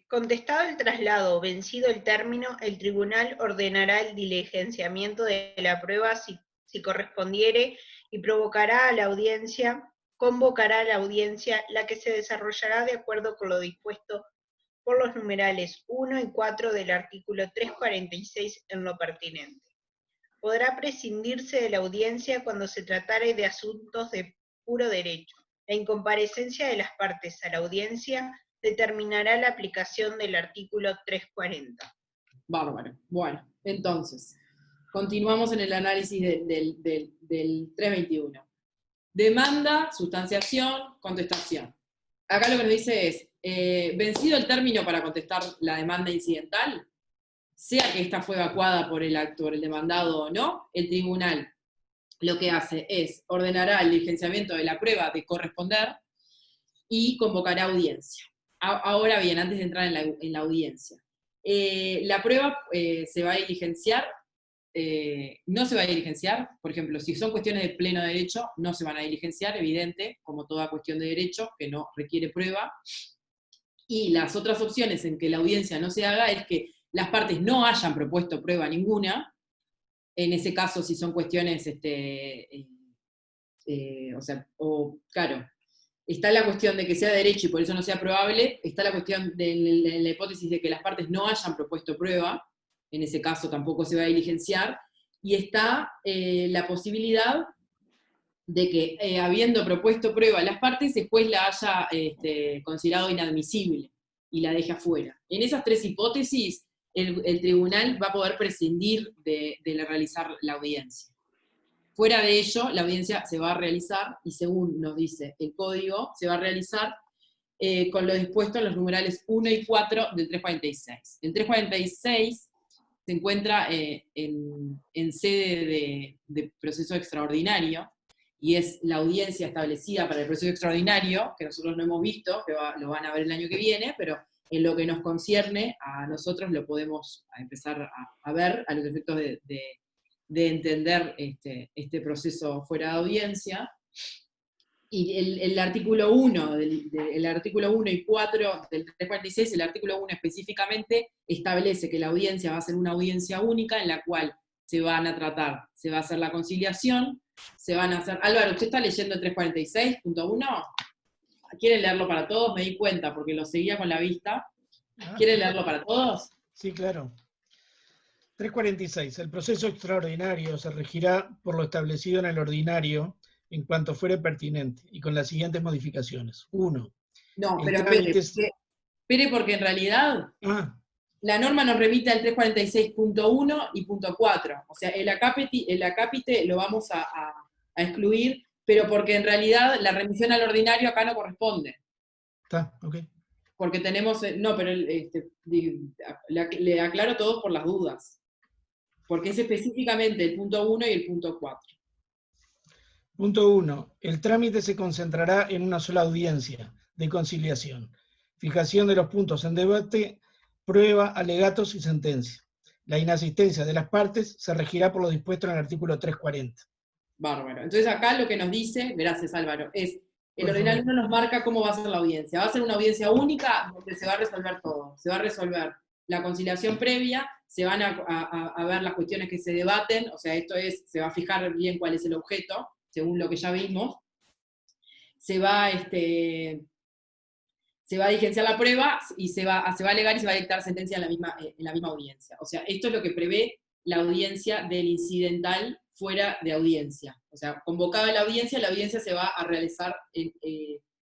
Contestado el traslado, vencido el término, el tribunal ordenará el diligenciamiento de la prueba si correspondiere y convocará a la audiencia, la que se desarrollará de acuerdo con lo dispuesto por los numerales 1 y 4 del artículo 346 en lo pertinente. Podrá prescindirse de la audiencia cuando se tratare de asuntos de puro derecho. La incomparecencia de las partes a la audiencia determinará la aplicación del artículo 340. Bárbaro. Bueno, entonces, continuamos en el análisis del 321. Demanda, sustanciación, contestación. Acá lo que nos dice es, vencido el término para contestar la demanda incidental, sea que esta fue evacuada por el actor, el demandado o no, el tribunal lo que hace es ordenará el diligenciamiento de la prueba de corresponder y convocará audiencia. Ahora bien, antes de entrar en la audiencia, la prueba se va a diligenciar, no se va a diligenciar, por ejemplo, si son cuestiones de pleno derecho, no se van a diligenciar, evidente, como toda cuestión de derecho, que no requiere prueba. Y las otras opciones en que la audiencia no se haga es que las partes no hayan propuesto prueba ninguna. En ese caso, si son cuestiones, claro, está la cuestión de que sea derecho y por eso no sea probable, está la cuestión de la hipótesis de que las partes no hayan propuesto prueba, en ese caso tampoco se va a diligenciar, y está la posibilidad de que, habiendo propuesto prueba a las partes, después la haya considerado inadmisible y la deje afuera. En esas 3 hipótesis, el tribunal va a poder prescindir de realizar la audiencia. Fuera de ello, la audiencia se va a realizar, y según nos dice el código, se va a realizar con lo dispuesto en los numerales 1 y 4 del 346. El 346 se encuentra en sede de proceso extraordinario, y es la audiencia establecida para el proceso extraordinario, que nosotros no hemos visto, que lo van a ver el año que viene, pero en lo que nos concierne a nosotros lo podemos empezar a ver a los efectos de entender este proceso fuera de audiencia. Y el artículo 1, el artículo 1 y 4 del 346, el artículo 1 específicamente establece que la audiencia va a ser una audiencia única en la cual se va a hacer la conciliación, se van a hacer... Álvaro, ¿usted está leyendo el 346.1? ¿Quiere leerlo para todos? Me di cuenta, porque lo seguía con la vista. ¿Quiere leerlo para todos? Sí, claro. 346. El proceso extraordinario se regirá por lo establecido en el ordinario en cuanto fuere pertinente, y con las siguientes modificaciones. 1. No, pero espere, porque en realidad la norma nos remite al 346.1 y punto 4. O sea, el acápite lo vamos a excluir, pero porque en realidad la remisión al ordinario acá no corresponde. Está, ok. Porque tenemos, no, pero le aclaro todo por las dudas. Porque es específicamente el punto 1 y el punto 4. Punto 1. El trámite se concentrará en una sola audiencia de conciliación. Fijación de los puntos en debate, prueba, alegatos y sentencia. La inasistencia de las partes se regirá por lo dispuesto en el artículo 340. Bárbaro. Entonces acá lo que nos dice, gracias Álvaro, es el ordinario no nos marca cómo va a ser la audiencia. Va a ser una audiencia única donde se va a resolver todo. Se va a resolver la conciliación previa, se van a ver las cuestiones que se debaten, o sea, se va a fijar bien cuál es el objeto, según lo que ya vimos. Se va a diligenciar la prueba y se va a alegar y se va a dictar sentencia en la misma audiencia. O sea, esto es lo que prevé la audiencia del incidental fuera de audiencia. O sea, convocada la audiencia se va a realizar,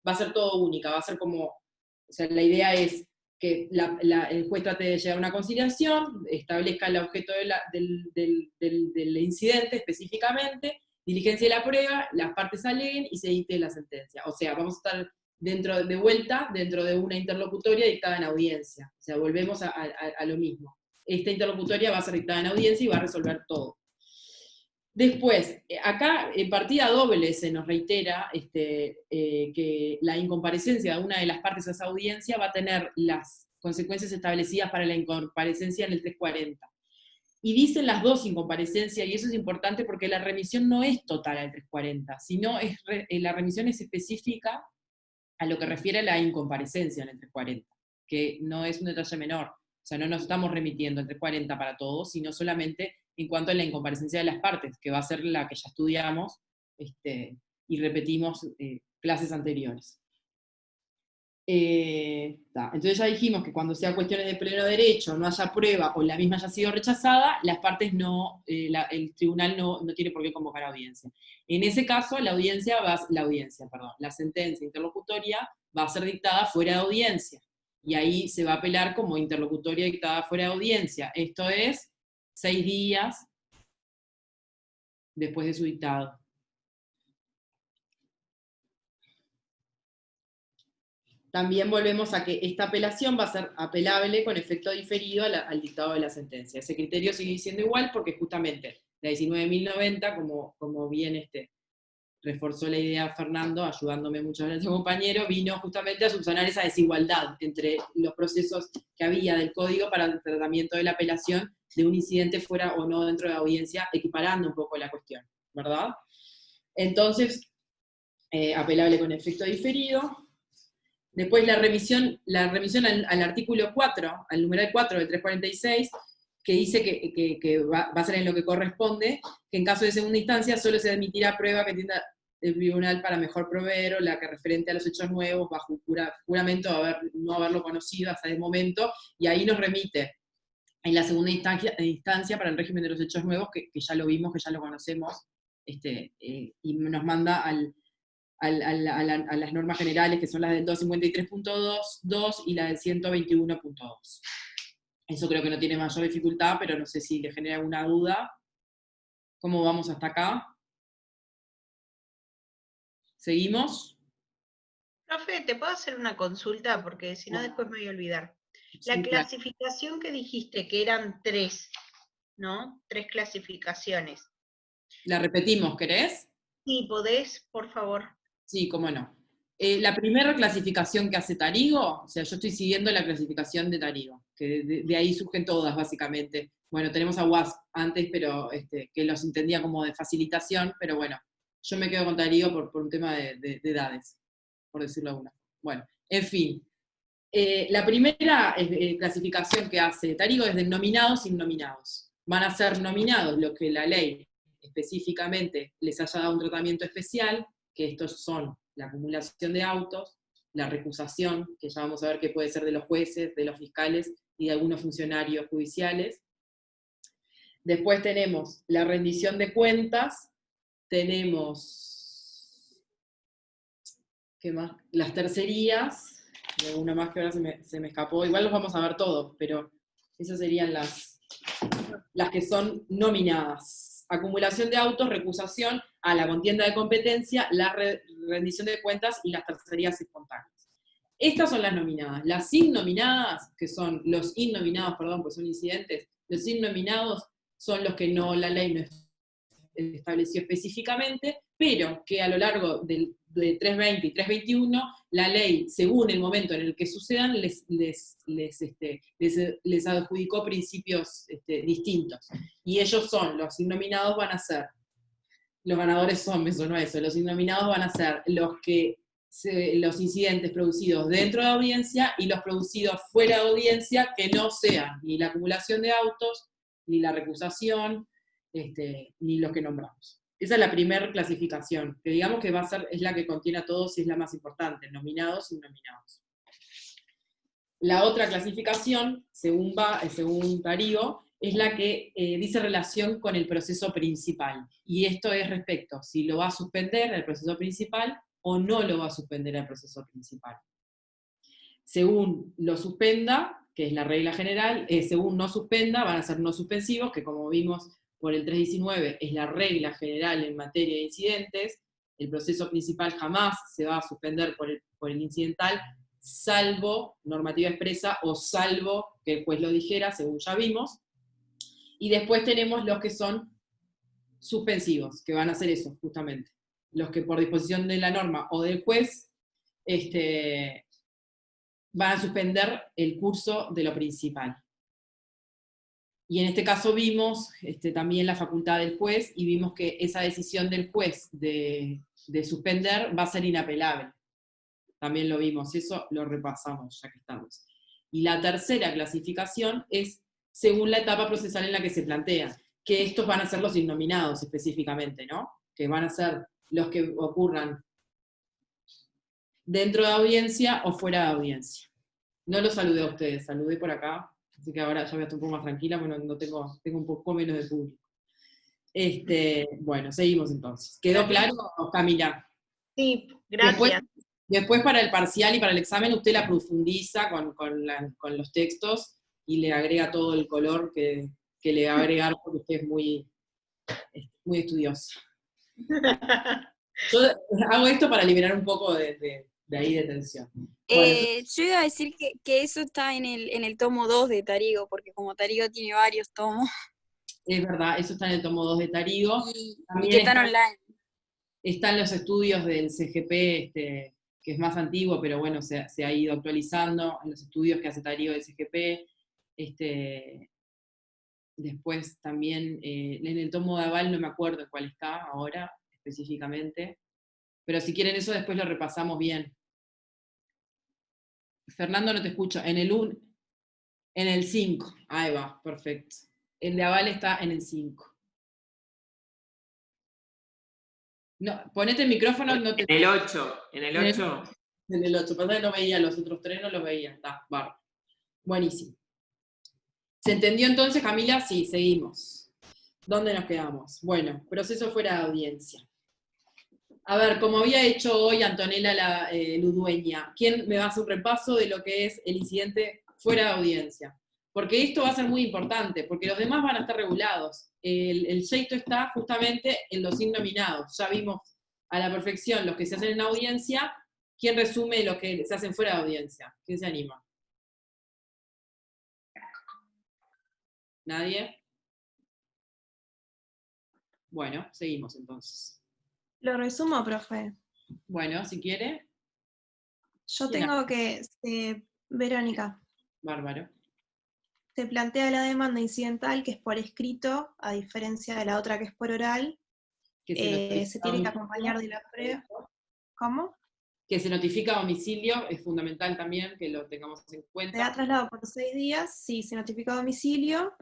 va a ser todo única, va a ser como, o sea, la idea es que el juez trate de llegar a una conciliación, establezca el objeto del incidente específicamente, diligencie la prueba, las partes aleguen y se dicte la sentencia. O sea, vamos a estar de vuelta dentro de una interlocutoria dictada en audiencia. O sea, volvemos a lo mismo. Esta interlocutoria va a ser dictada en audiencia y va a resolver todo. Después, acá en partida doble se nos reitera que la incomparecencia de una de las partes a esa audiencia va a tener las consecuencias establecidas para la incomparecencia en el 340. Y dicen las dos incomparecencias, y eso es importante porque la remisión no es total al 340, sino la remisión es específica a lo que refiere a la incomparecencia en el 340, que no es un detalle menor. O sea, no nos estamos remitiendo al 340 para todos, sino solamente en cuanto a la incomparecencia de las partes, que va a ser la que ya estudiamos y repetimos clases anteriores. Entonces ya dijimos que cuando sea cuestiones de pleno derecho, no haya prueba o la misma haya sido rechazada, las partes el tribunal no tiene por qué convocar audiencia. En ese caso, la sentencia interlocutoria va a ser dictada fuera de audiencia, y ahí se va a apelar como interlocutoria dictada fuera de audiencia. Esto es 6 días después de su dictado. También volvemos a que esta apelación va a ser apelable con efecto diferido al dictado de la sentencia. Ese criterio sigue siendo igual porque justamente la 19.090, como bien reforzó la idea Fernando, ayudándome mucho a nuestro compañero, vino justamente a subsanar esa desigualdad entre los procesos que había del código para el tratamiento de la apelación de un incidente fuera o no dentro de la audiencia, equiparando un poco la cuestión, ¿verdad? Entonces, apelable con efecto diferido. Después la remisión al artículo 4, al numeral 4 del 346, que dice que va a ser en lo que corresponde, que en caso de segunda instancia solo se admitirá prueba que entienda el tribunal para mejor proveer, o la que referente a los hechos nuevos, bajo juramento no haberlo conocido hasta el momento, y ahí nos remite en la segunda instancia para el régimen de los hechos nuevos, que ya lo vimos, que ya lo conocemos, y nos manda a las normas generales, que son las del 253.2 y la del 121.2. Eso creo que no tiene mayor dificultad, pero no sé si le genera alguna duda. ¿Cómo vamos hasta acá? ¿Seguimos? Profe, ¿te puedo hacer una consulta? Porque si no después me voy a olvidar. La Sí, claro. clasificación que dijiste, que eran 3, ¿no? 3 clasificaciones. La repetimos, ¿querés? Sí, ¿podés, por favor? Sí, cómo no. La primera clasificación que hace Tarigo, o sea, yo estoy siguiendo la clasificación de Tarigo, que de ahí surgen todas, básicamente. Bueno, tenemos a WASP antes, pero que los entendía como de facilitación, pero bueno, yo me quedo con Tarigo por un tema de edades, por decirlo alguna. Bueno, en fin. La primera clasificación que hace Tarigo es de nominados y innominados. Van a ser nominados los que la ley específicamente les haya dado un tratamiento especial, que estos son la acumulación de autos, la recusación, que ya vamos a ver que puede ser de los jueces, de los fiscales y de algunos funcionarios judiciales. Después tenemos la rendición de cuentas, tenemos, ¿qué más? Las tercerías, y alguna más que ahora se me escapó, igual los vamos a ver todos, pero esas serían las que son nominadas. Acumulación de autos, recusación, a la contienda de competencia, la rendición de cuentas y las tercerías espontáneas. Estas son las nominadas. Las innominadas, que son los innominados, perdón, pues son incidentes, los innominados son los que la ley no estableció específicamente, pero que a lo largo de 320 y 321, la ley, según el momento en el que sucedan, les adjudicó principios distintos. Y ellos son, los innominados van a ser, los ganadores son, me sonó eso, los innominados van a ser los incidentes producidos dentro de audiencia y los producidos fuera de audiencia, que no sean ni la acumulación de autos, ni la recusación, ni los que nombramos. Esa es la primera clasificación, que digamos que es la que contiene a todos y es la más importante, nominados y innominados. La otra clasificación, según Tarigo, es la que dice relación con el proceso principal. Y esto es respecto si lo va a suspender el proceso principal o no lo va a suspender el proceso principal. Según lo suspenda, que es la regla general, según no suspenda, van a ser no suspensivos, que como vimos por el 319 es la regla general en materia de incidentes. El proceso principal jamás se va a suspender por el incidental, salvo normativa expresa o salvo que el juez lo dijera, según ya vimos. Y después tenemos los que son suspensivos, que van a ser eso, justamente. Los que por disposición de la norma o del juez van a suspender el curso de lo principal. Y en este caso vimos también la facultad del juez, y vimos que esa decisión del juez de suspender va a ser inapelable. También lo vimos, eso lo repasamos ya que estamos. Y la tercera clasificación es según la etapa procesal en la que se plantea, que estos van a ser los innominados específicamente, ¿no? Que van a ser los que ocurran dentro de audiencia o fuera de audiencia. No los saludé a ustedes, saludé por acá, así que ahora ya voy a estar un poco más tranquila, bueno, no tengo un poco menos de público. Bueno, seguimos entonces. ¿Quedó claro, Camila? Sí, gracias. Después para el parcial y para el examen usted la profundiza con los textos y le agrega todo el color que le va a agregar porque usted es muy estudiosa. Yo hago esto para liberar un poco de ahí de tensión. Bueno, yo iba a decir que eso está en el tomo 2 de Tarigo, porque como Tarigo tiene varios tomos. Es verdad, eso está en el tomo 2 de Tarigo. Y También que están online. Están los estudios del CGP, que es más antiguo, pero bueno, se ha ido actualizando, en los estudios que hace Tarigo del CGP. Después también, en el tomo de aval no me acuerdo cuál está ahora, específicamente, pero si quieren eso después lo repasamos bien. Fernando, no te escucho. En el 5, ahí va, perfecto. El de aval está en el 5. No, ponete el micrófono. No te... En el 8, en el 8. En el 8, pasa que no veía los otros 3, no los veía. Está, bárbaro. Buenísimo. ¿Se entendió entonces, Camila? Sí, seguimos. ¿Dónde nos quedamos? Bueno, proceso fuera de audiencia. A ver, como había hecho hoy Antonella Ludueña, ¿quién me va a hacer un repaso de lo que es el incidente fuera de audiencia? Porque esto va a ser muy importante, porque los demás van a estar regulados. El yeito está justamente en los innominados. Ya vimos a la perfección los que se hacen en audiencia. ¿Quién resume lo que se hacen fuera de audiencia? ¿Quién se anima? ¿Nadie? Bueno, seguimos entonces. Lo resumo, profe. Bueno, si quiere. Yo tengo que, Verónica. Bárbaro. Se plantea la demanda incidental, que es por escrito, a diferencia de la otra que es por oral. Se tiene que acompañar de la prueba. ¿Cómo? Que se notifica a domicilio, es fundamental también que lo tengamos en cuenta. Se da traslado por 6 días, sí, se notifica a domicilio,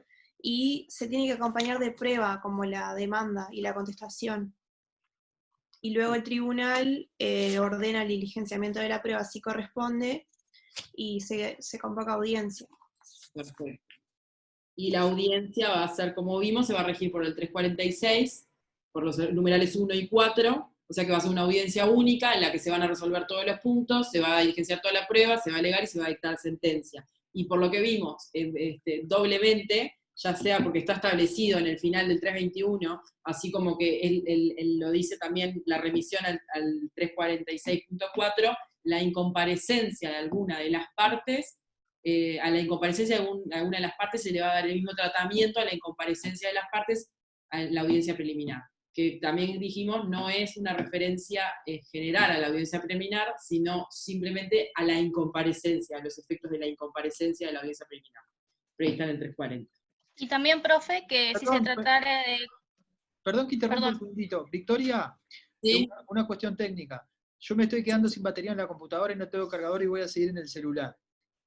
y se tiene que acompañar de prueba, como la demanda y la contestación. Y luego el tribunal ordena el diligenciamiento de la prueba si corresponde, y se convoca audiencia. Perfecto. Y la audiencia va a ser, como vimos, se va a regir por el 346, por los numerales 1 y 4, o sea que va a ser una audiencia única en la que se van a resolver todos los puntos, se va a diligenciar toda la prueba, se va a alegar y se va a dictar sentencia. Y por lo que vimos, doblemente, ya sea porque está establecido en el final del 321, así como que él lo dice también la remisión al 346.4, la incomparecencia de alguna de las partes, a la incomparecencia de alguna de las partes se le va a dar el mismo tratamiento a la incomparecencia de las partes en la audiencia preliminar, que también dijimos no es una referencia general a la audiencia preliminar, sino simplemente a la incomparecencia, a los efectos de la incomparecencia de la audiencia preliminar, prevista en el 340. Y también, profe, que si se tratara de... Perdón que interrumpa un segundito. Victoria, ¿Sí? una cuestión técnica. Yo me estoy quedando sin batería en la computadora y no tengo cargador y voy a seguir en el celular.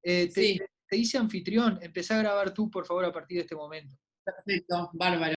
Sí. Te hice anfitrión, empecé a grabar tú, por favor, a partir de este momento. Perfecto, bárbaro.